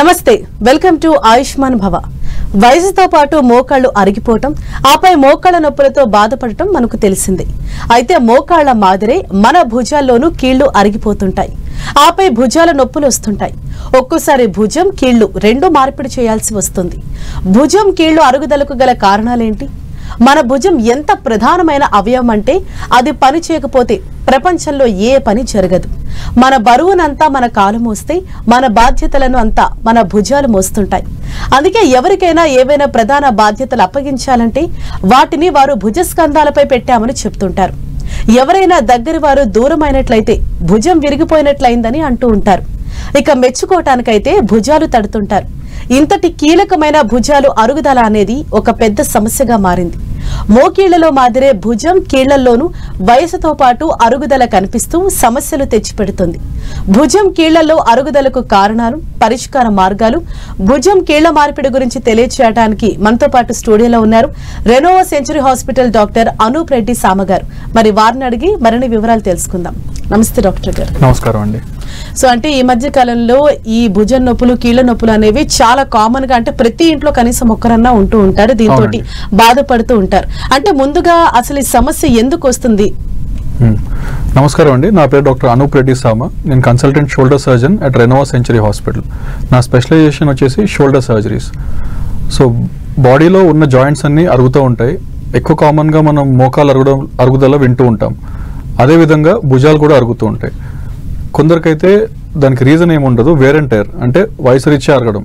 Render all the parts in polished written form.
నమస్తే, welcome to Ayushman భవ. వయసుతో పాటు మోకాళ్లు అరిగిపోవటం, ఆపై మోకాళ్ల నొప్పులతో బాధపడటం మనకు తెలిసిందే. అయితే మోకాళ్ల మాదిరే మన భుజాల్లోనూ కీళ్లు అరిగిపోతుంటాయి, ఆపై భుజాల నొప్పులు వస్తుంటాయి. ఒక్కోసారి భుజం కీళ్లు రెండు మార్పిడి చేయాల్సి వస్తుంది. భుజం కీళ్లు అరుగుదలకు గల కారణాలేంటి? మన భుజం ఎంత ప్రధానమైన అవయవం అంటే అది పని చేయకపోతే ప్రపంచంలో ఏ పని జరగదు. మన బరువునంతా మన కాలు మోస్తే మన బాధ్యతలను అంతా మన భుజాలు మోస్తుంటాయి. అందుకే ఎవరికైనా ఏవైనా ప్రధాన బాధ్యతలు అప్పగించాలంటే వాటిని వారు భుజస్కంధాలపై పెట్టామని చెప్తుంటారు. ఎవరైనా దగ్గరి వారు దూరమైనట్లయితే భుజం విరిగిపోయినట్లయిందని అంటూ ఉంటారు. ఇక మెచ్చుకోవటానికైతే భుజాలు తడుతుంటారు. ఇంతటి కీలకమైన భుజాలు అరుగుదల అనేది ఒక పెద్ద సమస్యగా మారింది. మోకీళ్లలో మాదిరే భుజం కీళ్లలోనూ వయసుతో పాటు అరుగుదల కనిపిస్తూ సమస్యలు తెచ్చిపెడుతుంది. భుజం కీళ్లలో అరుగుదలకు కారణాలు, పరిష్కార మార్గాలు, భుజం కీళ్ల మార్పిడి గురించి తెలియచేయడానికి మనతో పాటు స్టూడియోలో ఉన్నారు Renova century hospital doctor Anoop Reddy Sama గారు. మరి వారిని అడిగి మరిన్ని వివరాలు తెలుసుకుందాం. నమస్తే డాక్టర్ గారు. నమస్కారం అండి. సో అంటే ఈ మధ్య కాలంలో ఈ భుజం నొప్పులు, కీళ్ల నొప్పులు అనేవి చాలా కామన్ గా, అంటే ప్రతి ఇంట్లో కనీసం ఒక్కరన్నా ఉంటూ ఉంటారు, దీంతో బాధపడుతూ ఉంటారు. అంటే ముందుగా అసలు ఈ సమస్య ఎందుకు వస్తుంది? నమస్కారం అండి, నా పేరు డాక్టర్ అనూప్ రెడ్డి సామ. నేను consultant shoulder surgeon at Renova century hospital. నా స్పెషలైజేషన్ వచ్చేసి షోల్డర్ సర్జరీస్. సో బాడీలో ఉన్న జాయింట్స్ అన్ని అరుగుతూ ఉంటాయి. ఎక్కువ కామన్గా మనం మోకాలు అరుగుదల వింటూ ఉంటాం. అదేవిధంగా భుజాలు కూడా అరుగుతూ ఉంటాయి. కొందరికైతే దానికి రీజన్ ఏముండదు, వేర్ అండ్ టైర్, అంటే వయసు రీత్యా అరగడం.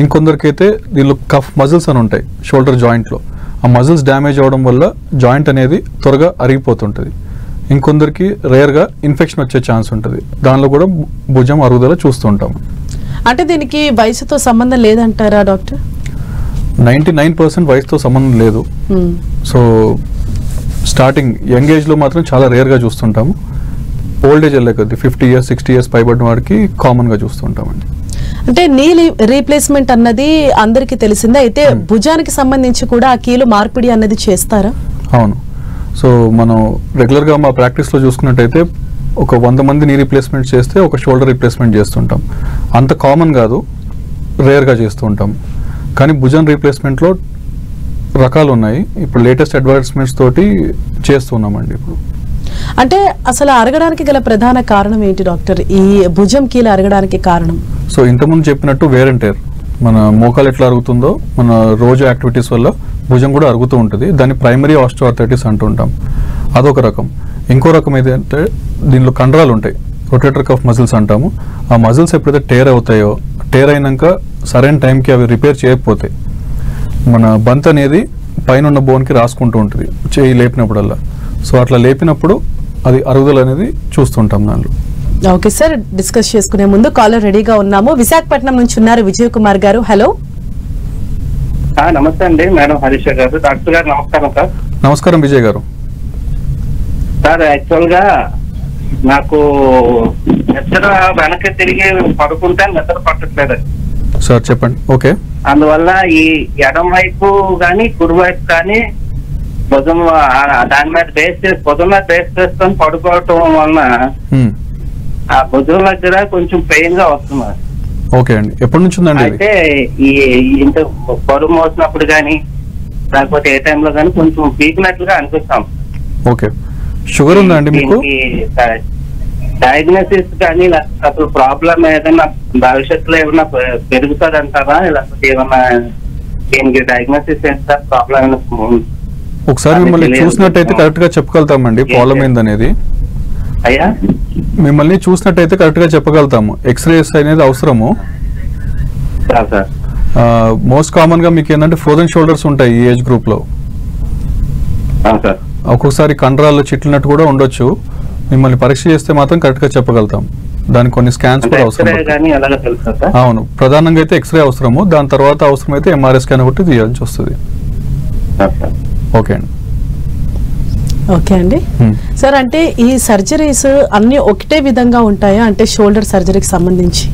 ఇంకొందరికైతే దీనిలో కఫ్ మజిల్స్ అని ఉంటాయి షోల్డర్ జాయింట్లో. ఆ మజిల్స్ డ్యామేజ్ అవ్వడం వల్ల జాయింట్ అనేది త్వరగా అరిగిపోతుంటుంది. ఇంకొందరికి రేర్గా ఇన్ఫెక్షన్ వచ్చే ఛాన్స్ ఉంటుంది. దానిలో కూడా భుజం అరుగుదల చూస్తూ ఉంటాం. అంటే దీనికి వయసుతో సంబంధం లేదంటారా డాక్టర్? 99% వయసుతో సంబంధం లేదు. సో స్టార్టింగ్ యంగ్ ఏజ్లో మాత్రం చాలా రేర్గా చూస్తుంటాము. ఓల్డ్ ఏజ్ వెళ్ళే కొద్ది 50 years 60 years పైబడిన వాడికి కామన్గా చూస్తుంటామండి. అంటే నీ రీప్లేస్మెంట్ అన్నది అందరికీ తెలిసిందే. అయితే భుజానికి సంబంధించి కూడా ఆ కీలు మార్పిడి అన్నది చేస్తారా? అవును. సో మనం రెగ్యులర్గా మా ప్రాక్టీస్లో చూసుకున్నట్టయితే ఒక 100 మంది నీ రీప్లేస్మెంట్ చేస్తే ఒక షోల్డర్ రీప్లేస్మెంట్ చేస్తుంటాం. అంత కామన్ కాదు, రేర్గా చేస్తూ ఉంటాం. కానీ భుజం రీప్లేస్మెంట్లో రకాలు ఉన్నాయి. ఇప్పుడు లేటెస్ట్ అడ్వాన్స్మెంట్స్ తోటి చేస్తున్నామండి ఇప్పుడు. అంటే అసలు అరగడానికి గల ప్రధాన కారణం ఏంటి డాక్టర్? ఈ భుజం కీలు అరగడానికి కారణం? సో ఇంతకుముందు చెప్పినట్టు వేర్ అండ్ టైర్, మన మోకాలు ఎట్లా అరుగుతుందో మన రోజు యాక్టివిటీస్ వల్ల భుజం కూడా అరుగుతూ ఉంటుంది. దాన్ని ప్రైమరీ ఆస్టియోఆర్థరైటిస్ అంటూ ఉంటాం. అదొక రకం. ఇంకో రకం ఏదంటే దీనిలో కండరాలు ఉంటాయి, రొటేటర్ కఫ్ మజిల్స్ అంటాము. ఆ మజిల్స్ ఎప్పుడైతే టేర్ అవుతాయో, టేర్ అయినాక సరైన టైంకి అవి రిపేర్ చేయకపోతే మన బంత్ అనేది పైన ఉన్న బోన్కి రాసుకుంటూ ఉంటుంది చేయి లేపినప్పుడల్లా. సో అట్లా లేపినప్పుడు అది అరుగుదల అనేది చూస్తుంటాం దానిలో. ఓకే సార్, డిస్కస్ చేసుకునే ముందు కాలర్ రెడీగా ఉన్నాము. విశాఖపట్నం నుంచి ఉన్నారు విజయ్ కుమార్ గారు. హలో. నమస్తే అండి మేడం హరీష్ గారు. డాక్టర్ గారు నమస్కారం సార్. నమస్కారం విజయ్ గారు. సార్ యాక్చువల్ గా నాకు నిద్ర వెనక్కి తిరిగి పడుకుంటే నిద్ర పట్టట్లేదు సార్. చెప్పండి. ఓకే. అందువల్ల ఈ ఎడం వైపు కానీ కుడి వైపు కానీ భుజం దాని మీద భుజం మీద బేస్ చేసుకొని పడుకోవటం వలన ఆ భుజం దగ్గర కొంచెం పెయిన్ గా వస్తుంది. ఓకే అండి. ఎప్పటి నుంచి ఉందండి? అయితే ఈ ఇంత బరువు మోసినప్పుడు కానీ లేకపోతే ఏ టైంలో కానీ కొంచెం పీకినట్లుగా అనిపిస్తాం. ఓకే. షుగర్ ఉందా అండి మీకు? డయాగ్నోసిస్ కానీ అసలు ప్రాబ్లం ఏదైనా భవిష్యత్తులో ఏమైనా పెరుగుతుంది అంటారా, లేకపోతే ఏమన్నా దీనికి డయాగ్నోసిస్ ఏంటా ప్రాబ్లం? ఒకసారి మిమ్మల్ని చూసినట్టయితే కరెక్ట్ గా చెప్పగలుగుతామండి ప్రాబ్లం ఏందనేది. అయ్యా మిమ్మల్ని చూసినట్టయితే కరెక్ట్ గా చెప్పగలుగుతాము. ఎక్స్రేస్ అనేది అవసరము. మోస్ట్ కామన్ గా మీకు ఏంటంటే ఫ్రోజన్ షోల్డర్స్ ఉంటాయి ఈ ఏజ్ గ్రూప్ లో. ఒక్కొక్కసారి కండరాల్లో చిట్లినట్టు కూడా ఉండొచ్చు. మిమ్మల్ని పరీక్ష చేస్తే మాత్రం కరెక్ట్ గా చెప్పగలుగుతాం. దానికి కొన్ని స్కాన్స్ కూడా అవసరం. అవును, ప్రధానంగా అయితే ఎక్స్రే అవసరము. దాని తర్వాత అవసరమైతే ఎంఆర్ఐ స్కాన్ ఒకటి తీయాల్సి వస్తుంది. ఓకే అండి. ఓకే అండి. సార్ అంటే ఈ సర్జరీస్ అన్ని ఒకటే విధంగా ఉంటాయా? అంటే షోల్డర్ సర్జరీకి సంబంధించి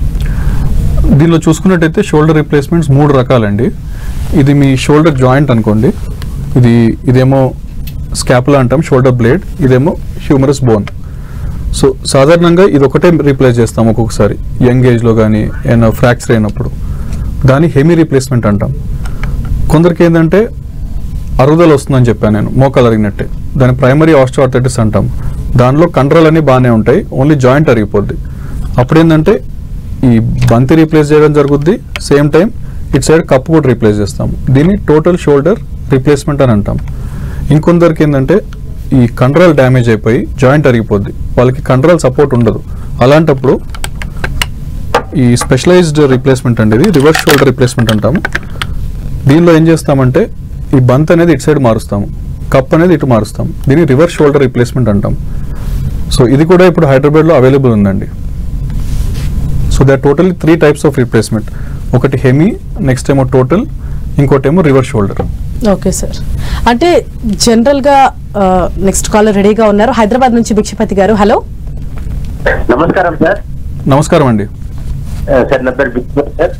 దీనిలో చూసుకున్నట్టయితే షోల్డర్ రీప్లేస్మెంట్స్ 3 రకాలండి. ఇది మీ షోల్డర్ జాయింట్ అనుకోండి. ఇదేమో స్కాపులా అంటాం, షోల్డర్ బ్లేడ్. ఇదేమో హ్యూమరస్ బోన్. సో సాధారణంగా ఇది ఒకటే రీప్లేస్ చేస్తాం ఒక్కొక్కసారి యంగ్ ఏజ్లో కానీ ఏమైనా ఫ్రాక్చర్ అయినప్పుడు. దాన్ని హెమీ రీప్లేస్మెంట్ అంటాం. కొందరికి ఏంటంటే అరుగుదల వస్తుందని చెప్పాను నేను, మోకాలు అరిగినట్టే, దాని ప్రైమరీ ఆస్టియోఆర్థరైటిస్ అంటాం. దానిలో కండరాలు అన్నీ బాగానే ఉంటాయి, ఓన్లీ జాయింట్ అరిగిపోద్ది. అప్పుడు ఏంటంటే ఈ బంతి రీప్లేస్ చేయడం జరుగుద్ది, సేమ్ టైం ఇటు సైడ్ కప్పు కూడా రీప్లేస్ చేస్తాం. దీన్ని టోటల్ షోల్డర్ రీప్లేస్మెంట్ అని అంటాం. ఇంకొందరికి ఏంటంటే ఈ కండరాలు డ్యామేజ్ అయిపోయి జాయింట్ అరిగిపోద్ది, వాళ్ళకి కండరాలు సపోర్ట్ ఉండదు. అలాంటప్పుడు ఈ స్పెషలైజ్డ్ రీప్లేస్మెంట్ అండి, ఇది రివర్స్ షోల్డర్ రీప్లేస్మెంట్ అంటాము. దీనిలో ఏం చేస్తామంటే ఈ బంత్ అనేది ఇటు సైడ్ మారుస్తాము, కప్ అనేది ఇటు మారుస్తాం. దీన్ని రివర్స్ షోల్డర్ రీప్లేస్మెంట్ అంటాం. సో ఇది కూడా ఇప్పుడు హైదరాబాద్లో అవైలబుల్ ఉందండి. So they are totally 3 types of replacement. ఒకటి హెమీ, నెక్స్ట్ ఏమో టోటల్, ఇంకోటేమో రివర్స్ షోల్డర్. ఓకే సార్, అంటే జనరల్గా నెక్స్ట్ కాలర్ రెడీగా ఉన్నారు, హైదరాబాద్ నుంచి భిక్షపతి గారు. హలో, నమస్కారం సార్. నమస్కారం అండి. సార్ నా పేరు భిక్షపతి సార్.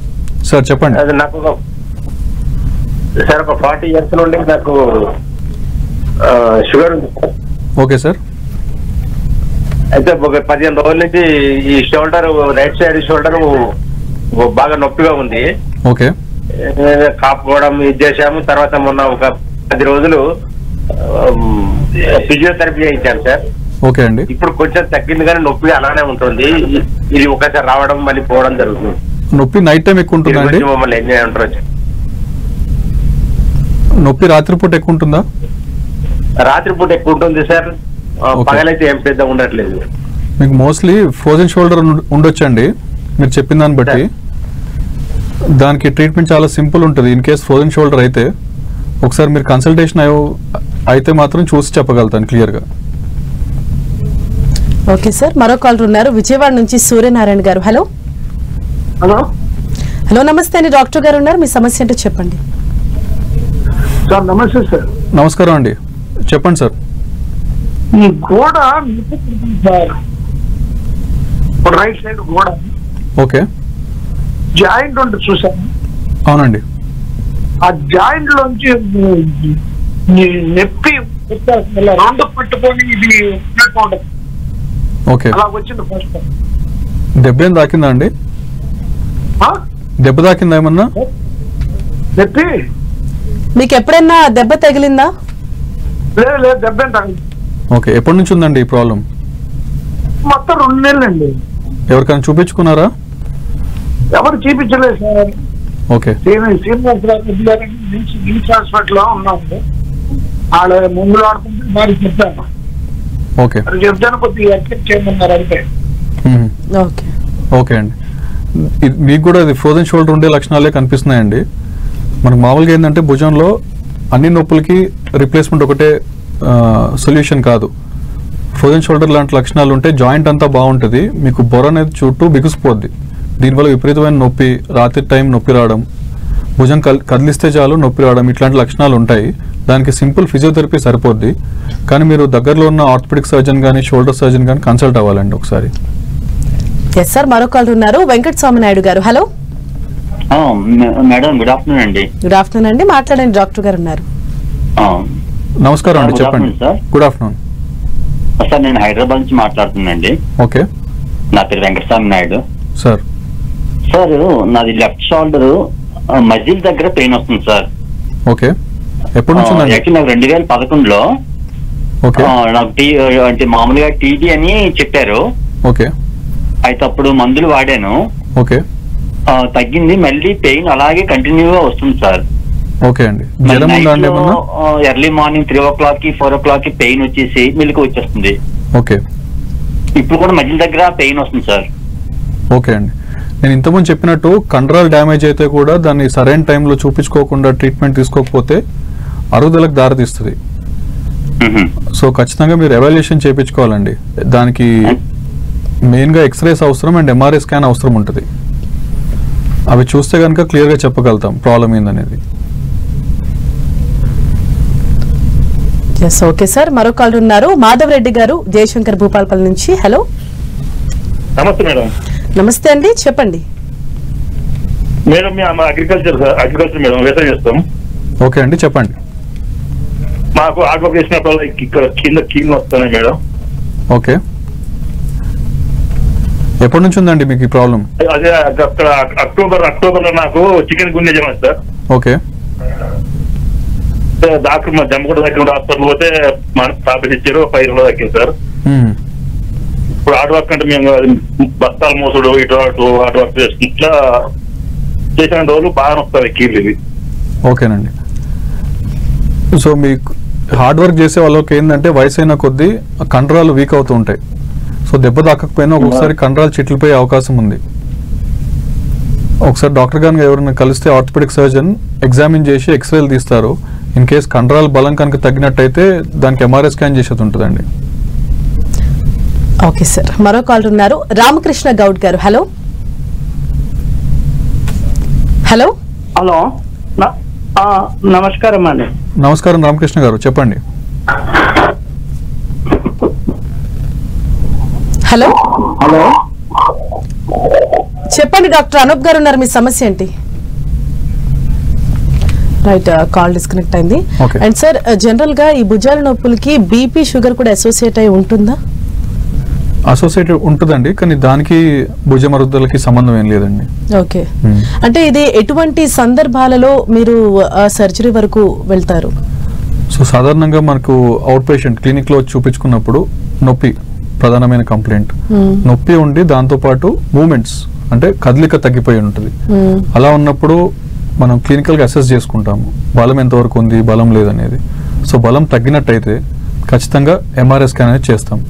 సార్ చెప్పండి. అది నాకు సార్ ఒక 40 years నుండి నాకు షుగర్ ఉంది సార్. Okay sir. అయితే ఒక 15 రోజుల నుంచి ఈ షోల్డర్, రైట్ సైడ్ షోల్డర్ బాగా నొప్పిగా ఉంది. ఓకే. కాపుకోవడం ఇది చేశాము. తర్వాత మొన్న ఒక 10 రోజులు ఫిజియోథెరపీ చేయించాను సార్. ఓకే అండి. ఇప్పుడు కొంచెం తగ్గింది కానీ నొప్పి అలానే ఉంటుంది. ఇది ఒకసారి రావడం మళ్ళీ పోవడం జరుగుతుంది. నొప్పి నైట్ టైం ఎక్కువ ఉంటుందా అండి? మమ్మల్ని ఏం చేయమంటారు? నొప్పి రాత్రిపూట ఎక్కువ ఉంటుందా? రాత్రిపూట ఎక్కువ ఉంటుంది సార్, పగలైతే ఏం పెద్ద ఉండట్లేదు. మీకు మోస్ట్లీ ఫ్రోజన్ షోల్డర్ ఉండొచ్చండి మీరు చెప్పిన దాన్ని బట్టి. దానికి ట్రీట్మెంట్ చాలా సింపుల్ ఉంటుంది. ఇన్ కేస్ ఫ్రోజన్ షోల్డర్ అయితే ఒకసారి మీరు కన్సల్టేషన్ అయితే మాత్రం చూసి చెప్పగలుగుతాను క్లియర్గా. ఓకే సార్, మరో కాలర్ ఉన్నారు, విజయవాడ నుంచి సూర్యనారాయణ గారు. హలో. హలో హలో, నమస్తే అండి, డాక్టర్ గారు ఉన్నారు, మీ సమస్య ఏంటో చెప్పండి. సార్ నమస్తే సార్. నమస్కారం అండి, చెప్పండి సార్. ఈ గోడ సార్, రైట్ సైడ్ గోడ ఓకే. జాయింట్ ఉంటుంది చూసాను. అవునండి. ఆ జాయింట్ లోంచి నొప్పి రెండు పట్టుకొని ఇది ఉండదు. ఓకే. అలా వచ్చింది ఫస్ట్. దెబ్బ ఏం తాకిందా అండి? దెబ్బ తాకిందా ఏమన్నా? నొప్పి మీకు ఎప్పుడైనా దెబ్బ తగిలిందా? లేదు లేదు, దెబ్బ ఏం తగ్గలేదు. ఓకే. ఎప్పటి నుంచి ఉందండి ఈ ప్రాబ్లం? మొత్తం 2 నెలలండి. ఎవరికైనా చూపించుకున్నారా? ఎవరు చూపించలేదు సార్. ఓకే. శ్రీనివాస్ హాస్పిటల్ లో ఉన్నాము. వాళ్ళ ముందులో ఆడుకుంటే మరి చెప్పాను. ఓకే. అది చెప్తాను, కొద్దిగా ఎక్సెప్ట్ చేయమన్నారు అంతే. ఓకే. ఓకే అండి. మీకు కూడా ఇది ఫ్రోజన్ షోల్డర్ ఉండే లక్షణాలే కనిపిస్తున్నాయండి. మనకు మామూలుగా ఏంటంటే భుజంలో అన్ని నొప్పులకి రిప్లేస్మెంట్ ఒకటే సొల్యూషన్ కాదు. ఫ్రోజన్ షోల్డర్ లాంటి లక్షణాలు ఉంటే జాయింట్ అంతా బాగుంటుంది, మీకు బొర అనేది చుట్టూ బిగుసిపోద్ది. దీనివల్ల విపరీతమైన నొప్పి, రాత్రి టైం నొప్పి రావడం, భుజం కదిలిస్తే చాలు నొప్పి రావడం, ఇట్లాంటి లక్షణాలు ఉంటాయి. దానికి సింపుల్ ఫిజియోథెరపీ సరిపోద్ది. కానీ మీరు దగ్గరలో ఉన్న ఆర్థోపెడిక్ సర్జన్ కానీ షోల్డర్ సర్జన్ కానీ కన్సల్ట్ అవ్వాలండి ఒకసారి. ఎస్ సార్, మరో కాల్ ఉన్నారు, వెంకట స్వామి నాయుడు గారు. హలో మేడం, గుడ్ ఆఫ్టర్నూన్ అండి. గుడ్ ఆఫ్టర్నూన్ అండి, మాట్లాడండి, డాక్టర్ గారు ఉన్నారు. నమస్కారం అండి, Good చెప్పండి. afternoon, sir. Good afternoon sir, నేను హైదరాబాద్ నుంచి మాట్లాడుతున్నానండి. ఓకే నా పేరు వెంకటస్వామి నాయుడు. సార్. సార్, నాది లెఫ్ట్ షోల్డర్ మజిల్ దగ్గర పెయిన్ వస్తుంది సార్. ఓకే. ఎప్పటి నుంచి ఉందండి? యాక్చువల్లీ నాకు 2011లో ఓకే. నాకు అంటే మామూలుగా టీబీ అని చెప్పారు. ఓకే. అయితే అప్పుడు మందులు వాడాను, ఓకే. తగ్గింది. మళ్ళీ పెయిన్ అలాగే కంటిన్యూగా వస్తుంది సార్. ఓకే అండి. జ్వరం ఉందా అండి ఏమన్నా? ఎర్లీ మార్నింగ్ 3 o'clock కి 4 o'clock కి పెయిన్ వచ్చేసి మెలకు వచ్చేస్తుంది. ఓకే. ఇప్పుడు కూడా మజిల్ దగ్గర పెయిన్ వస్తుంది సార్. ఓకే అండి. నేను ఇంతకుముందు చెప్పినట్టు కండరాలు డ్యామేజ్ అయితే కూడా దాన్ని సరైన టైంలో చూపించుకోకుండా ట్రీట్మెంట్ తీసుకోకపోతే అరుగుదలకు దారితీస్తుంది. సో ఖచ్చితంగా మీరు ఎవాల్యుయేషన్ చేయించుకోవాలండి. దానికి మెయిన్గా ఎక్స్రేస్ అవసరం అండ్ ఎంఆర్ఐ స్కాన్ అవసరం ఉంటుంది. అవి చూస్తే కనుక క్లియర్గా చెప్పగలుగుతాం ప్రాబ్లం ఏందనేది. ఎస్, ఓకే సార్, మరో కాల్ ఉన్నారు, మాధవ్ రెడ్డి గారు, జయశంకర్ భూపాలపల్లి నుంచి. హలో. నమస్తే మేడం. నమస్తే అండి, చెప్పండి. మేడం, మేము అగ్రికల్చర్ మేడం, వ్యవసాయం చేస్తాం. ఓకే అండి, చెప్పండి. మాకు ఆకు వేసినప్పుడు ఇక్కడ కింద కీళ్ళు వస్తున్నాయి మేడం. ఓకే. ఎప్పటి నుంచి ఉందండి మీకు ఈ ప్రాబ్లం? అదే అక్కడ అక్టోబర్ లో నాకు చికెన్ గుండె జమ సార్. ఓకే. డాక్టర్ మా జమ్మగూడ దగ్గర హాస్పిటల్ పోతే మనకు టాబ్లెట్ ఇచ్చారు, 5 రోజులు తగ్గింది సార్. ఇప్పుడు హార్డ్ వర్క్ అంటే మేము బస్తాలు మోసుడు ఇటు హార్డ్ వర్క్ చేస్తుంది, ఇట్లా చేసిన రోజులు బాగా వస్తుంది కీళ్ళు ఇవి. ఓకేనండి. సో మీకు హార్డ్ వర్క్ చేసే వాళ్ళకి ఏంటంటే వయసు అయిన కొద్దీ కండరాలు వీక్ అవుతూ ఉంటాయి. సో దెబ్బ తాకకపోయినా ఒక్కొక్కసారి కండరాలు చిట్లిపోయే అవకాశం ఉంది. ఒకసారి డాక్టర్ గారిని ఎవరైనా కలిస్తే ఆర్థోపెడిక్ సర్జన్ ఎగ్జామిన్ చేసి ఎక్స్రేలు తీస్తారు. ఇన్ కేస్ కండరాల బలం కనుక తగ్గినట్టయితే దానికి ఎంఆర్ఐ స్కాన్ చేసేది ఉంటుందండి. ఓకే సార్, మరో కాల్ ఉన్నారు. రామకృష్ణ గౌడ్ గారు. హలో హలో హలో నమస్కారం అండి. నమస్కారం రామకృష్ణ గారు, చెప్పండి. హలో హలో చెప్పండి డాక్టర్ అనూప్ గారు ఉన్నారు, మీ సమస్య ఏంటి? రైట్, కాల్ డిస్కనెక్ట్ అయింది. Okay. అండ్ సార్, జనరల్ గా ఈ భుజాల నొప్పులకి బీపీ షుగర్ కూడా అసోసియేట్ అయి ఉంటుందా? అసోసియేట్ ఉంటుందండి, కానీ దానికి భుజమరుద్దలకి సంబంధం ఏం లేదండి. ఓకే. అంటే ఇది ఎటువంటి సందర్భాలలో మీరు సర్జరీ వరకు వెళ్తారు? సో సాధారణంగా మనకు అవుట్ పేషెంట్ క్లినిక్ లో చూపించుకున్నప్పుడు నొప్పి ప్రధానమైన కంప్లైంట్. నొప్పి ఉండి దాంతోపాటు మూమెంట్స్ అంటే కదలిక తగ్గిపోయి ఉంటుంది. అలా ఉన్నప్పుడు మనం క్లినికల్ గా అసెస్ చేసుకుంటాము బలం ఎంతవరకు ఉంది, బలం లేదనేది. సో బలం తగ్గినట్టయితే ఖచ్చితంగా ఎంఆర్ఐ స్కాన్ అనేది చేస్తాం.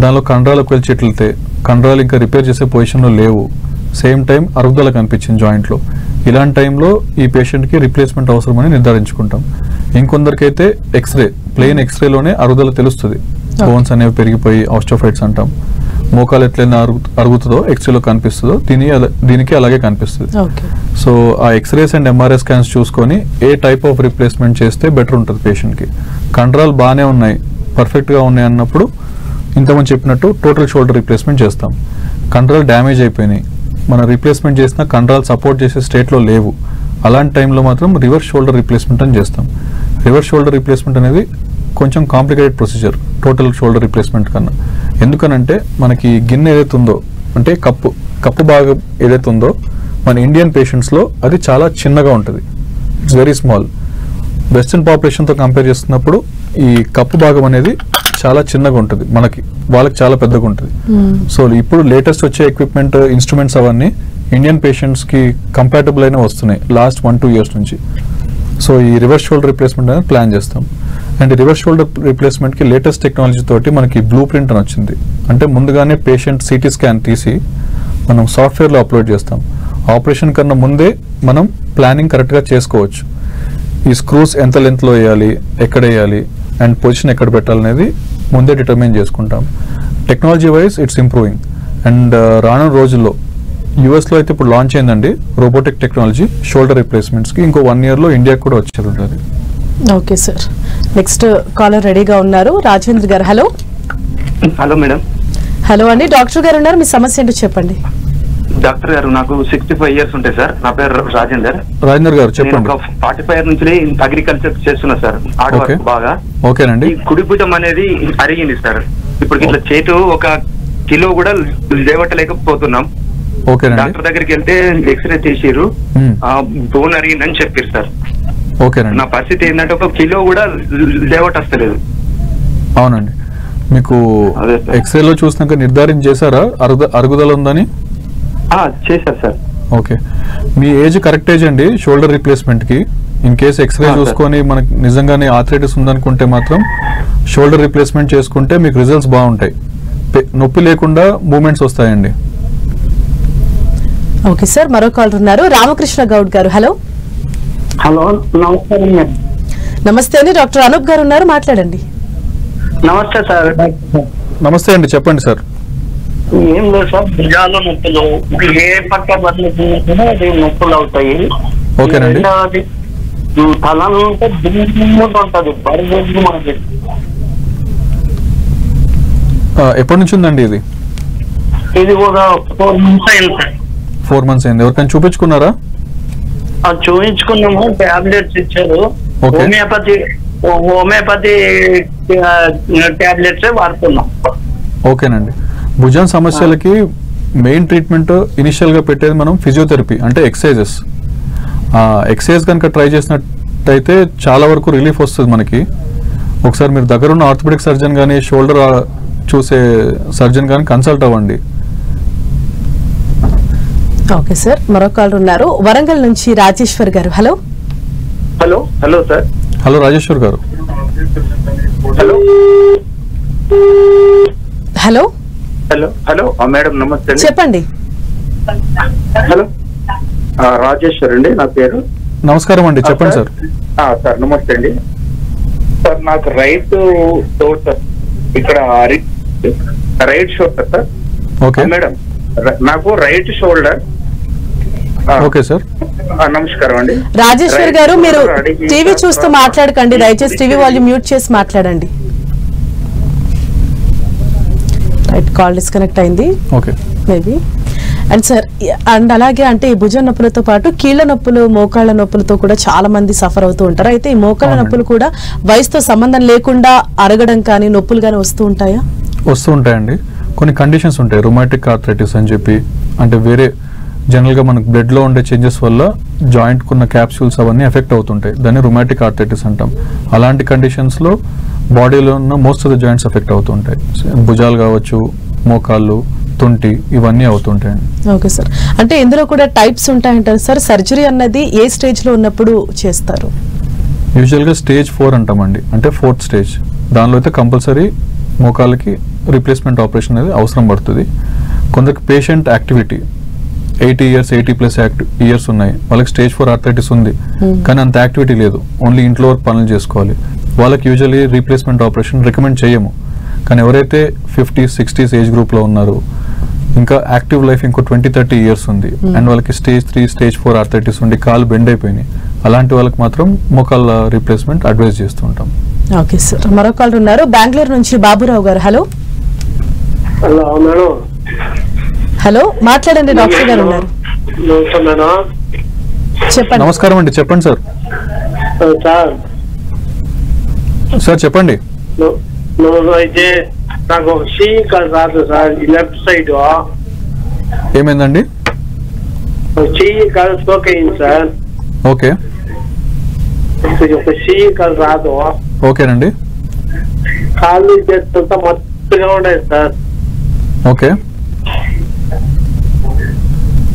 దానిలో కండరాలకు వెళ్ళి చిట్లితే కండరాలు ఇంకా రిపేర్ చేసే పొజిషన్లో లేవు, సేమ్ టైం అరుగుదల కనిపించింది జాయింట్లో, ఇలాంటి టైంలో ఈ పేషెంట్కి రిప్లేస్మెంట్ అవసరమని నిర్ధారించుకుంటాం. ఇంకొందరికైతే ఎక్స్రే, ప్లెయిన్ ఎక్స్రేలోనే అరుగుదల తెలుస్తుంది. బోన్స్ అనేవి పెరిగిపోయి ఆస్టియోఫైట్స్ అంటాం. మోకాలు ఎట్లయినా అరుగుతుందో ఎక్స్రేలో కనిపిస్తుందో దీనికి అలాగే కనిపిస్తుంది. సో ఆ ఎక్స్రేస్ అండ్ ఎంఆర్ఐ స్కాన్స్ చూసుకొని ఏ టైప్ ఆఫ్ రిప్లేస్మెంట్ చేస్తే బెటర్ ఉంటుంది పేషెంట్కి. కండరాలు బాగానే ఉన్నాయి, పర్ఫెక్ట్గా ఉన్నాయి అన్నప్పుడు ఇంతకుముందు చెప్పినట్టు టోటల్ షోల్డర్ రిప్లేస్మెంట్ చేస్తాం. కండరాలు డ్యామేజ్ అయిపోయినాయి, మనం రిప్లేస్మెంట్ చేసిన కండరాలు సపోర్ట్ చేసే స్టేట్లో లేవు, అలాంటి టైంలో మాత్రం రివర్స్ షోల్డర్ రిప్లేస్మెంట్ అని చేస్తాం. రివర్స్ షోల్డర్ రిప్లేస్మెంట్ అనేది కొంచెం complicated procedure total shoulder replacement కన్నా. ఎందుకనంటే మనకి గిన్నె ఏదైతే ఉందో, అంటే కప్పు భాగం ఏదైతే ఉందో మన ఇండియన్ పేషెంట్స్లో అది చాలా చిన్నగా ఉంటుంది, ఇట్స్ వెరీ స్మాల్. వెస్టర్న్ పాపులేషన్తో కంపేర్ చేస్తున్నప్పుడు ఈ కప్పు భాగం అనేది చాలా చిన్నగా ఉంటుంది, వాళ్ళకి చాలా పెద్దగా ఉంటుంది. సో ఇప్పుడు లేటెస్ట్ వచ్చే ఎక్విప్మెంట్, ఇన్స్ట్రుమెంట్స్ అవన్నీ ఇండియన్ పేషెంట్స్కి కంపాటబుల్ అయినా వస్తున్నాయి లాస్ట్ 1-2 years నుంచి. సో ఈ రివర్స్ షోల్డర్ రిప్లేస్మెంట్ అనేది ప్లాన్ చేస్తాం. అండ్ రివర్స్ షోల్డర్ రిప్లేస్మెంట్కి లేటెస్ట్ టెక్నాలజీ తోటి మనకి బ్లూ ప్రింట్ అని వచ్చింది. అంటే ముందుగానే పేషెంట్ సిటీ స్కాన్ తీసి మనం సాఫ్ట్వేర్లో అప్లోడ్ చేస్తాం. ఆపరేషన్ కన్నా ముందే మనం ప్లానింగ్ కరెక్ట్గా చేసుకోవచ్చు. ఈ స్క్రూస్ ఎంత లెంత్లో వేయాలి, ఎక్కడ వేయాలి, అండ్ పొజిషన్ ఎక్కడ పెట్టాలనేది ముందే డిటర్మైన్ చేసుకుంటాం. Technology wise it's improving. And రానున్న రోజుల్లో యూఎస్లో అయితే ఇప్పుడు లాంచ్ అయిందండి రోబోటిక్ టెక్నాలజీ షోల్డర్ రిప్లేస్మెంట్స్కి. ఇంకో 1 yearలో ఇండియాకి కూడా వచ్చేది ఉంటుంది. ఓకే సార్, నెక్స్ట్ కాలర్ రెడీగా ఉన్నారు. రాజేంద్ర గారు. Hello hello madam. హలో అండి, డాక్టర్ గారు ఉన్నారు, మీ సమస్య ఏంటో చెప్పండి. డాక్టర్ గారు, నాకు 65 years ఉంటాయి సార్. నా పేరు రాజేందర్ గారు, చెప్పండి. 45 నుంచి అగ్రికల్చర్ చేస్తున్నా సార్, హార్డ్ వర్క్ బాగా. ఓకేనండి. కుడి భుజం అనేది అరిగింది సార్. ఇప్పుడు ఇట్లా చేతు 1 కిలో కూడా లేవట్టలేకపోతున్నాం. డాక్టర్ దగ్గరికి వెళ్తే ఎక్స్రే తీసిర్రు, బోన్ అరిగిందని చెప్పారు సార్. ఓకేనండి. నా పరిస్థితి ఏంటంటే 1 కిలో కూడా లేవట్టలేదు. అవునండి, మీకు ఎక్స్రేలో చూసినాక నిర్ధారణ చేశారా అరుగుదల ఉందని? చేశారు సార్. ఓకే, మీ ఏజ్ కరెక్ట్ ఏజ్ అండి షోల్డర్ రిప్లేస్మెంట్ కి. ఇన్ కేసు ఎక్స్రే చూసుకొని మనకు నిజంగానే ఆర్థరైటిస్ ఉందనుకుంటే మాత్రం షోల్డర్ రిప్లేస్మెంట్ చేసుకుంటే మీకు రిజల్ట్స్ బాగుంటాయి, నొప్పి లేకుండా మూమెంట్స్ వస్తాయండి. ఓకే సార్, మరో కాల్ ఉన్నారు. రామకృష్ణ గౌడ్ గారు. హలో హలో నమస్కారం. నమస్తే అండి, డాక్టర్ అనూప్ గారు ఉన్నారు, మాట్లాడండి. నమస్తే సార్. నమస్తే అండి, చెప్పండి సార్. ఏం లేదు సార్, భుజాలు నొప్పులు, ఏ పక్క బదులు అది నొప్పులు అవుతాయి. ఓకేనండి. తలంతా దుమ్ముగా ఉంటది, బరువు మనకి. ఎప్పటి నుంచి ఉందండి ఇది? ఇది కూడా 4 months అయింది సార్. 4 months అయింది. ఎవరికైనా చూపించుకున్నారా? చూపించుకున్నాము, టాబ్లెట్స్ ఇచ్చారు. హోమియోపతి టాబ్లెట్స్ వాడుతున్నాం. ఓకేనండి. భుజం సమస్యలకి మెయిన్ ట్రీట్మెంట్ ఇనిషియల్గా పెట్టేది మనం ఫిజియోథెరపీ అంటే ఎక్సర్సైజెస్. ఎక్సర్సైజ్ కనుక ట్రై చేసినట్టయితే చాలా వరకు రిలీఫ్ వస్తుంది మనకి. ఒకసారి మీరు దగ్గరున్న ఆర్థోపెడిక్ సర్జన్ కానీ షోల్డర్ చూసే సర్జన్ కానీ కన్సల్ట్ అవ్వండి. ఓకే సార్, మరొక కాల్ ఉన్నారు వరంగల్ నుంచి Rajeshwar garu. Hello hello hello sir. Hello Rajeshwar garu. Hello hello hello hello madam నమస్తే అండి. చెప్పండి. హలో రాజేశ్వర్ అండి నా పేరు. నమస్కారం అండి, చెప్పండి సార్. సార్ నమస్తే అండి. సార్ నాకు రైట్ షోల్డర్ ఇక్కడ right shoulder sir. Okay madam నాకు రైట్ షోల్డర్. Okay sir. నమస్కారం అండి. రాజేశ్వర్ గారు, మీరు టీవీ చూస్తూ మాట్లాడకండి, దయచేసి టీవీ వాల్యూమ్ మ్యూట్ చేసి మాట్లాడండి. రైట్, కాల్ డిస్కనెక్ట్ అయింది okay maybe. And sir, and అలాగే అంటే ఈ భుజం నొప్పులతో పాటు కీళ్ల నొప్పులు, మోకాళ్ళ నొప్పులతో కూడా చాలా మంది సఫర్ అవుతూ ఉంటారు. అయితే ఈ మోకాళ్ళ నొప్పులు కూడా వయసుతో సంబంధం లేకుండా అరగడం కానీ నొప్పులు కానీ వస్తూ ఉంటాయా? వస్తూ ఉంటాయండి. కొన్ని కండిషన్స్ ఉంటాయి, రుమాటిక్ ఆర్థరైటిస్ అని చెప్పి, అంటే వేరే జనరల్గా మనకు బ్లడ్లో ఉండే చేంజెస్ వల్ల జాయింట్ కున్న క్యాప్సూల్స్ అవన్నీ ఎఫెక్ట్ అవుతుంటాయి, దాన్ని రుమాటిక్ ఆర్థరైటిస్ అంటాం. అలాంటి కండిషన్స్లో బాడీలో ఉన్న most of the joints effect అవుతుంటాయి. భుజాలు కావచ్చు, మోకాళ్ళు, తుంటి, ఇవన్నీ అవుతుంటాయండి. ఓకే సార్, అంటే ఇందులో కూడా టైప్స్ ఉంటాయంటారు సార్. సర్జరీ అన్నది ఏ స్టేజ్లో ఉన్నప్పుడు చేస్తారు? యూజువల్గా స్టేజ్ 4 అంటామండి, అంటే 4th స్టేజ్. దానిలో అయితే కంపల్సరీ మోకాళ్ళకి రీప్లేస్మెంట్ ఆపరేషన్ అనేది అవసరం పడుతుంది. కొందరికి పేషెంట్ యాక్టివిటీ 80 years 80+ ఇయర్స్ ఉన్నాయి, వాళ్ళకి స్టేజ్ 4 ఆర్థరైటిస్ ఉంది కానీ అంత యాక్టివిటీ లేదు, ఓన్లీ ఇంట్లో వర్క్ పనులు చేసుకోవాలి, వాళ్ళకి యూజువల్లీ రీప్లేస్మెంట్ ఆపరేషన్ రికమెండ్ చేయము. కానీ ఎవరైతే 50s 60s ఏజ్ గ్రూప్లో ఉన్నారు, ఇంకా యాక్టివ్ లైఫ్ ఇంకో 20-30 ఇయర్స్ ఉంది అండ్ వాళ్ళకి స్టేజ్ 3 స్టేజ్ 4 ఆర్థరైటిస్ ఉండి కాలు బెండ్ అయిపోయినాయి, అలాంటి వాళ్ళకి మాత్రం మోకాళ్ళ రీప్లేస్మెంట్ అడ్వైజ్ చేస్తూ ఉంటాం. ఓకే సార్, మరొక కాల్ ఉన్నారు బెంగళూరు నుంచి బాబురావు గారు. Hello hello madam. హలో, మాట్లాడండి, డాక్టర్ గారు ఉన్నారు. చెప్పండి. నమస్కారం అండి, చెప్పండి సార్. సార్ చెప్పండి. అయితే నాకు ఒక చెయ్యి రాదు సార్, లెఫ్ట్ సైడ్ ఏమైందండి? చెయ్యి కాదు స్ట్రోక్ అయింది సార్. ఓకే ఒక చెయ్యి కాదు రాదు. ఓకేనండి. కాళ్ళు చేస్తుంటే మొత్తగా ఉండేది సార్. ఓకే,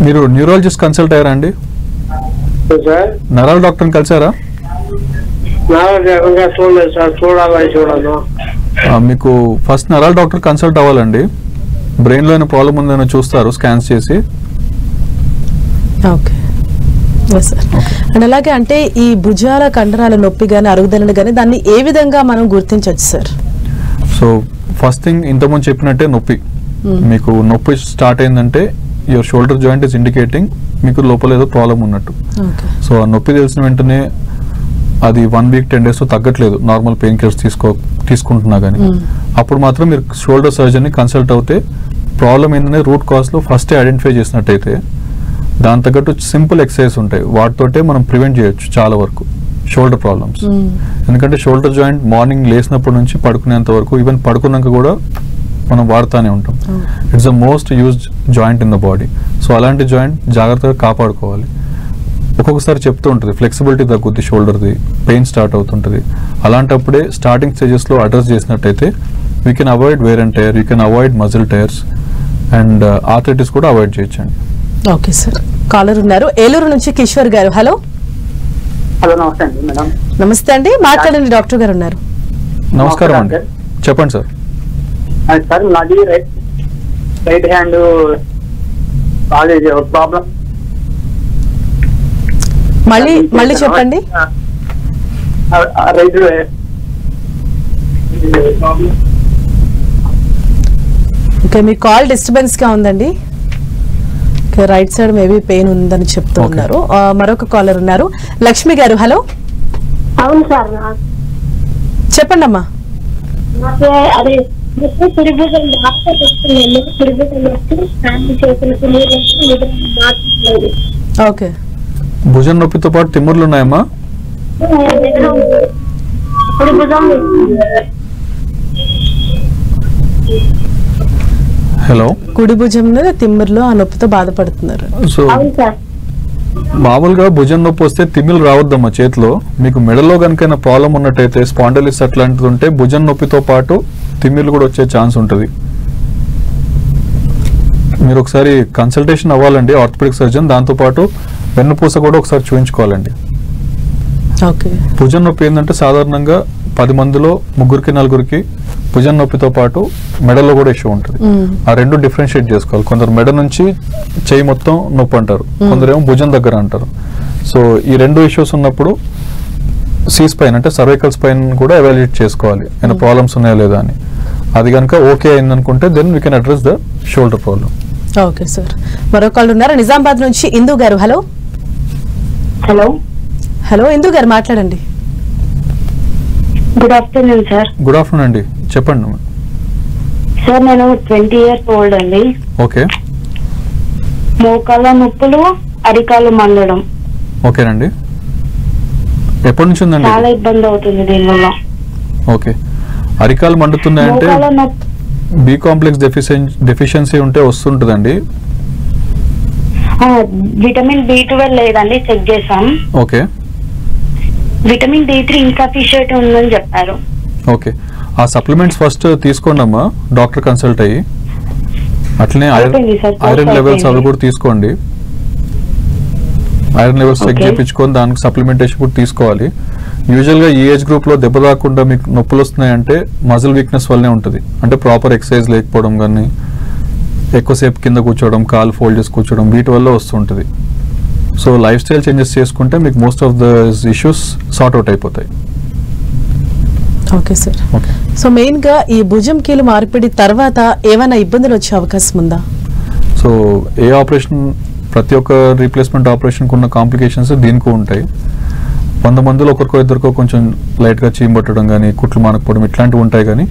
మీరు న్యూరాలజిస్ట్ కన్సల్ట్ అయ్యారా అండి? సార్ నరాల డాక్టర్ని కలిసారా? చూడలేదు సార్, చూడాను. మీకు ఫస్ట్ నరాల డాక్టర్ కన్సల్ట్ అవ్వాలండి. బ్రెయిన్లో ఏమైనా ప్రాబ్లం ఉందని చూస్తారు స్కాన్స్ చేసి. Okay sir. అండ్ అలాగే అంటే ఈ భుజాల కండరాల నొప్పి కానీ అరుగుదలని కానీ దాన్ని ఏ విధంగా మనం గుర్తించవచ్చు సార్? సో ఫస్ట్ థింగ్ ఇంతకుముందు చెప్పినట్టే నొప్పి, మీకు నొప్పి స్టార్ట్ అయిందంటే your shoulder joint is indicating మీకు లోపల ఏదో ప్రాబ్లం ఉన్నట్టు. సో ఆ నొప్పి తెలిసిన వెంటనే అది 1 week 10 days తగ్గట్లేదు, నార్మల్ పెయిన్ కిల్లర్స్ తీసుకుంటున్నా కానీ, అప్పుడు మాత్రం మీరు షోల్డర్ సర్జన్ని కన్సల్ట్ అవుతే ప్రాబ్లం ఏంటనే రూట్ కాజ్లో ఫస్టే ఐడెంటిఫై చేసినట్టయితే దాని తగ్గట్టు సింపుల్ ఎక్సర్సైజ్ ఉంటాయి, వాటితోటే మనం ప్రివెంట్ చేయొచ్చు చాలా వరకు షోల్డర్ ప్రాబ్లమ్స్. ఎందుకంటే షోల్డర్ జాయింట్ మార్నింగ్ లేసినప్పటి నుంచి పడుకునేంత వరకు, ఈవెన్ పడుకున్నాక కూడా మనం వాడుతూనే ఉంటాం. It's the most used joint in the body. So అలాంటి జాయింట్ జాగ్రత్తగా కాపాడుకోవాలి. ఒక్కొక్కసారి చెప్తూ ఉంటుంది ఫ్లెక్సిబిలిటీ తగ్గుద్ది, షోల్డర్ది పెయిన్ స్టార్ట్ అవుతుంటుంది. అలాంటప్పుడే స్టార్టింగ్ స్టేజెస్లో అడ్రస్ చేసినట్టయితే we can avoid wear and tear, you can avoid muscle tears and arthritis కూడా అవాయిడ్ చేయొచ్చండి. ఓకే సార్, కాలర్ ఉన్నారు ఏలూరు నుంచి కిషోర్ గారు. హలో హలో, నమస్తే అండి మేడం. నమస్తే అండి, మాట్లాడండి, డాక్టర్ గారు ఉన్నారు. నమస్కారం అండి, చెప్పండి సార్. సార్ నాది రైట్ హ్యాండ్ ప్రాబ్లం. మళ్ళీ చెప్పండి. రైట్ ఓకే, మీ కాల్ డిస్టర్బెన్స్ గా ఉందండి. రైట్ సైడ్ మేబీ పెయిన్ ఉందని చెప్తూ ఉన్నారు. మరొక కాలర్ ఉన్నారు లక్ష్మి గారు. హలో అవును సార్, చెప్పండి అమ్మా. ఓకే, భుజం నొప్పితో పాటు తిమ్ముర్లు ఉన్నాయమ్మా? హలో, కుడి భుజంలో తిమ్మిరిలో ఆ నొప్పితో బాధపడుతున్నారు. సో మామూలుగా భుజం నొప్పి వస్తే తిమ్మిలు రావద్దమ్మా చేతిలో. మీకు మెడలో కనుక ప్రాబ్లం ఉన్నట్టయితే స్పాండలిస్ అట్లాంటిది ఉంటే భుజం నొప్పితో పాటు తిమ్మిలు కూడా వచ్చే ఛాన్స్ ఉంటుంది. మీరు ఒకసారి కన్సల్టేషన్ అవ్వాలండి ఆర్థోపెడిక్ సర్జన్. దాంతోపాటు వెన్నుపూస కూడా ఒకసారి చూపించుకోవాలండి. భుజం నొప్పి ఏంటంటే సాధారణంగా 10 మందిలో 3కి 4కి భుజం నొప్పితో పాటు మెడలో కూడా ఇష్యూ ఉంటుంది. ఆ రెండు డిఫరెన్షియేట్ చేసుకోవాలి. కొందరు మెడ నుంచి చెయ్యి మొత్తం నొప్పి అంటారు, కొందరేమో భుజం దగ్గర అంటారు. సో ఈ రెండు ఇష్యూస్ ఉన్నప్పుడు సి స్పైన్ అంటే సర్వైకల్ స్పైన్ కూడా ఎవాల్యుయేట్ చేసుకోవాలి, ఏమైనా ప్రాబ్లమ్స్ ఉన్నాయా లేదా అని. అది కనుక ఓకే అయిందనుకుంటే then we can address the shoulder problem. Okay sir. మరొకళ్ళు ఉన్నారు నిజామాబాద్ నుంచి, ఇందు గారు. హలో హలో హలో ఇందు గారు మాట్లాడండి. Good afternoon sir. Good afternoon అండి, చెప్పండి. సార్ నేను 20 years ఓల్డ్ అండి. ఓకే. మోకాళ్ళ నొప్పులు, అరికాలు మండడం. ఓకేనండి. ఎప్పటి నుంచి ఉందండి? చాలా ఇబ్బంది అవుతుంది దీనివల్ల. ఓకే. అరికాలు మండుతున్నాయంటే బి కాంప్లెక్స్ డెఫిషియన్సీ ఉంటే వస్తుంటుందండి. విటమిన్ B12 లేదండి, చెక్ చేశాం. ఓకే. విటమిన్ D3 ఇన్సఫిషియెంట్ ఉందని చెప్పారు. ఓకే. ఆ సప్లిమెంట్స్ ఫస్ట్ తీసుకోండి అమ్మా, డాక్టర్ కన్సల్ట్ అయ్యి. అట్లనే ఐరన్ లెవెల్స్ అవి కూడా తీసుకోండి. ఐరన్ లెవెల్స్ చెక్ చేయించుకొని దానికి సప్లిమెంటేషన్ కూడా తీసుకోవాలి. యూజువల్గా ఈ ఏజ్ గ్రూప్లో దెబ్బ రాకుండా మీకు నొప్పులు వస్తున్నాయంటే మజిల్ వీక్నెస్ వల్లనే ఉంటుంది. అంటే ప్రాపర్ ఎక్సర్సైజ్ లేకపోవడం కానీ, ఎక్కువసేపు కింద కూర్చోవడం, కాలు ఫోల్డ్ చేసి కూర్చోవడం, వీటి వల్ల వస్తుంటుంది. సో లైఫ్ స్టైల్ చేంజెస్ చేసుకుంటే మీకు most of the issues sort out అయిపోతాయి. Okay sir. సో మెయిన్ గా ఈ భుజం కీలు మార్పిడి తర్వాత ఏమైనా ఇబ్బందులు వచ్చే అవకాశం ఉందా? సో ఏ ఆపరేషన్, ప్రతి ఒక్క రీప్లేస్మెంట్ ఆపరేషన్కి ఉన్న కాంప్లికేషన్స్ దీనికి ఉంటాయి. 100 మందిలో ఒకరికో ఇద్దరికో కొంచెం లైట్గా చీమ్ పట్టడం కానీ, కుట్లు మానకపోవడం ఇట్లాంటివి ఉంటాయి, కానీ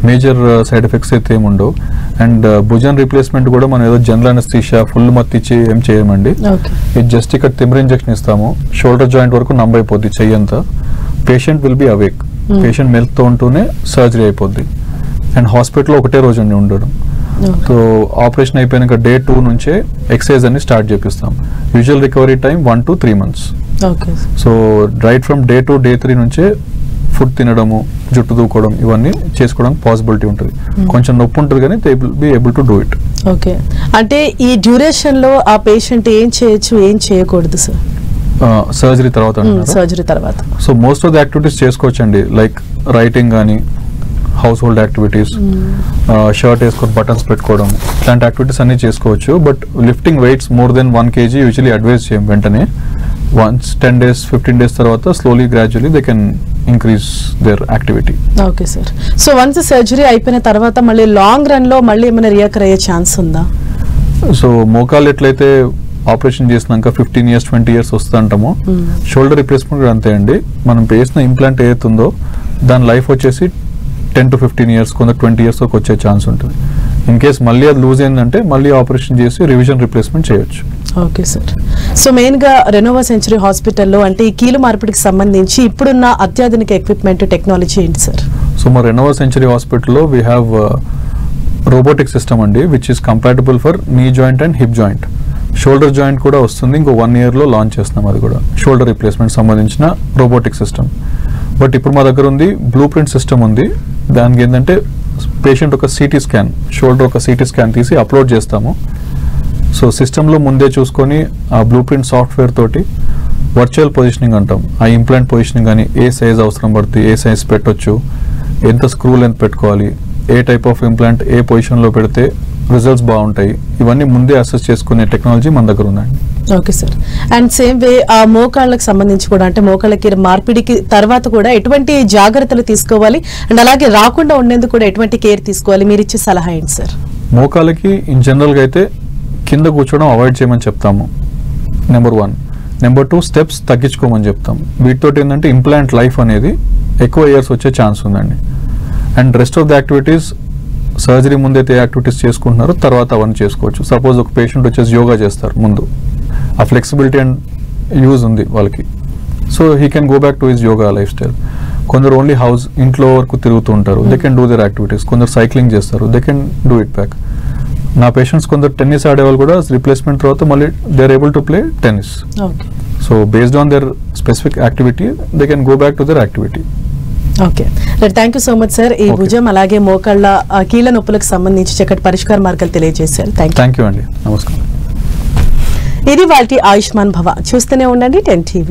మేజర్ సైడ్ ఎఫెక్ట్స్ అయితే ఏమి ఉండవు. అండ్ భుజం రీప్లేస్మెంట్ కూడా మనం ఏదో జనరల్ అనస్థీషియా ఫుల్ మత్తిచ్చి ఏం చేయమండి. ఇది జస్ట్ ఇక్కడ తిమ్మిరి ఇంజెక్షన్ ఇస్తాము, షోల్డర్ జాయింట్ వరకు నంబ్ అయిపోద్ది చెయ్యంతా. Patient will be awake, patient మెల్క్తో ఉంటూనే సర్జరీ అయిపోద్ది. అండ్ హాస్పిటల్లో ఒకటే రోజు అండి ఉండడం. సో ఆపరేషన్ అయిపోయినాక Day 2 నుంచే ఎక్సర్సైజ్ అన్ని స్టార్ట్ చేపిస్తాం. Usual recovery time 1 to 3 months. So right from Day 2, Day 3 నుంచే ఫుడ్ తినడము, జుట్టు దూకోవడం ఇవన్నీ చేసుకోవడానికి పాసిబిలిటీ ఉంటుంది. కొంచెం నొప్పి ఉంటుంది కానీ they will be able to do it. Okay. అంటే ఈ డ్యూరేషన్ లో ఆ పేషెంట్ ఏం చేయొచ్చు, ఏం చేయకూడదు సార్? సర్జరీ తర్వాత. సర్జరీ తర్వాత so most of the activities చేసుకోవచ్చండి. లైక్ రైటింగ్ కానీ, హౌస్ హోల్డ్ యాక్టివిటీస్, షర్ట్ వేసుకొని బటన్స్ పెట్టుకోవడం, ఇట్లాంటి యాక్టివిటీస్ అన్ని చేసుకోవచ్చు. But lifting weights more than 1 kg usually advise చేయం వెంటనే. వన్స్ 10 days 15 days తర్వాత slowly gradually they can increase their activity. Okay sir. So once surgery అయిపోయిన తర్వాత మళ్ళీ లాంగ్ రన్ లో మళ్ళీ ఏమైనా రియాకర్ అయ్యే ఛాన్స్ ఉందా? సో మోకాలు ఎట్లయితే ఆపరేషన్ చేసినాక 15 years 20 years వస్తుంటామో, షోల్డర్ రిప్లేస్మెంట్ కూడా అంతే అండి. మనం వేసిన ఇంప్లాంట్ ఏదైతుందో దాని లైఫ్ వచ్చేసి 10 to 15 years, కొంత 20 years వరకు వచ్చే ఛాన్స్ ఉంటుంది. ఇన్ కేస్ మళ్ళీ అది లూజ్ అయిందంటే మళ్ళీ ఆపరేషన్ చేసి రివిజన్ రిప్లేస్మెంట్ చేయొచ్చు. Okay sir. సో మెయిన్ గా రెనోవా సెంచరీ హాస్పిటల్లో అంటే ఈ కీలు మార్పిడికి సంబంధించి ఇప్పుడున్న అత్యాధునిక ఎక్విప్మెంట్, టెక్నాలజీ ఏంటి సార్? సో మా రెనోవా సెంచరీ హాస్పిటల్లో వీ హ్యావ్ రోబోటిక్ సిస్టమ్ అండి, which is compatible for knee joint and hip joint. Shoulder joint కూడా వస్తుంది, ఇంకో 1 yearలో లాంచ్ చేస్తున్నాం. అది కూడా షోల్డర్ రిప్లేస్మెంట్ సంబంధించిన రోబోటిక్ సిస్టమ్. బట్ ఇప్పుడు మా దగ్గర ఉంది బ్లూ ప్రింట్ సిస్టమ్ ఉంది. దానికి ఏంటంటే పేషెంట్ ఒక సిటీ స్కాన్, షోల్డర్ ఒక సిటీ స్కాన్ తీసి అప్లోడ్ చేస్తాము. సో సిస్టంలో ముందే చూసుకొని ఆ బ్లూ ప్రింట్ సాఫ్ట్వేర్ తోటి వర్చువల్ పొజిషనింగ్ అంటాం, ఆ ఇంప్లాంట్ పొజిషనింగ్ కానీ ఏ సైజ్ అవసరం పడుతుంది, ఏ సైజ్ పెట్టొచ్చు, ఎంత స్క్రూ లెంత్ పెట్టుకోవాలి, ఏ టైప్ ఆఫ్ ఇంప్లాంట్ ఏ పొజిషన్లో పెడితే రిజల్ట్స్ బాగుంటాయి, ఇవన్నీ ముందే అసెస్ చేసుకునే టెక్నాలజీ మన దగ్గర ఉందండి. Okay sir. And same way ఆ మోకాళ్ళకి సంబంధించి కూడా అంటే మోకాళ్ళకి మార్పిడికి తర్వాత కూడా ఎటువంటి జాగ్రత్తలు తీసుకోవాలి అండ్ అలాగే రాకుండా ఉండేందుకు కూడా ఎటువంటి కేర్ తీసుకోవాలి, మీరు ఇచ్చే సలహా ఏంటి సార్? మోకాళ్ళకి ఇన్ జనరల్గా అయితే కింద కూర్చోవడం అవాయిడ్ చేయమని చెప్తాము, నెంబర్ 1. నెంబర్ 2 స్టెప్స్ తగ్గించుకోమని చెప్తాం. వీటితో ఏంటంటే ఇంప్లాంట్ లైఫ్ అనేది ఎక్కువ ఇయర్స్ వచ్చే ఛాన్స్ ఉందండి. And rest of the activities surgery ముందైతే యాక్టివిటీస్ చేసుకుంటున్నారో తర్వాత అవన్నీ చేసుకోవచ్చు. సపోజ్ ఒక పేషెంట్ వచ్చేసి యోగా చేస్తారు ముందు, ఆ ఫ్లెక్సిబిలిటీ అండ్ యూజ్ ఉంది వాళ్ళకి, so he can go back to his yoga lifestyle. కొందరు ఓన్లీ ఇంట్లో వరకు తిరుగుతూ ఉంటారు, they can do other activities. కొందరు సైక్లింగ్ చేస్తారు, they can do it back. నా పేషెంట్స్ కొందరు టెన్నిస్ ఆడేవాళ్ళు కూడా రిప్లేస్మెంట్ తర్వాత మళ్ళీ they are able to play tennis. So based on their specific activity they can go back to their activity. Okay right, thank you so much sir. ఈ భుజం అలాగే మోకాళ్ళ కీళ్ళ నొప్పులకు సంబంధించి చక్కటి పరిష్కార మార్గాలు తెలియజేశారు. థ్యాంక్ యూ అండి. నమస్కారం. ఇది వాటి ఆయుష్మాన్ భవ. చూస్తూనే ఉండండి 10 TV.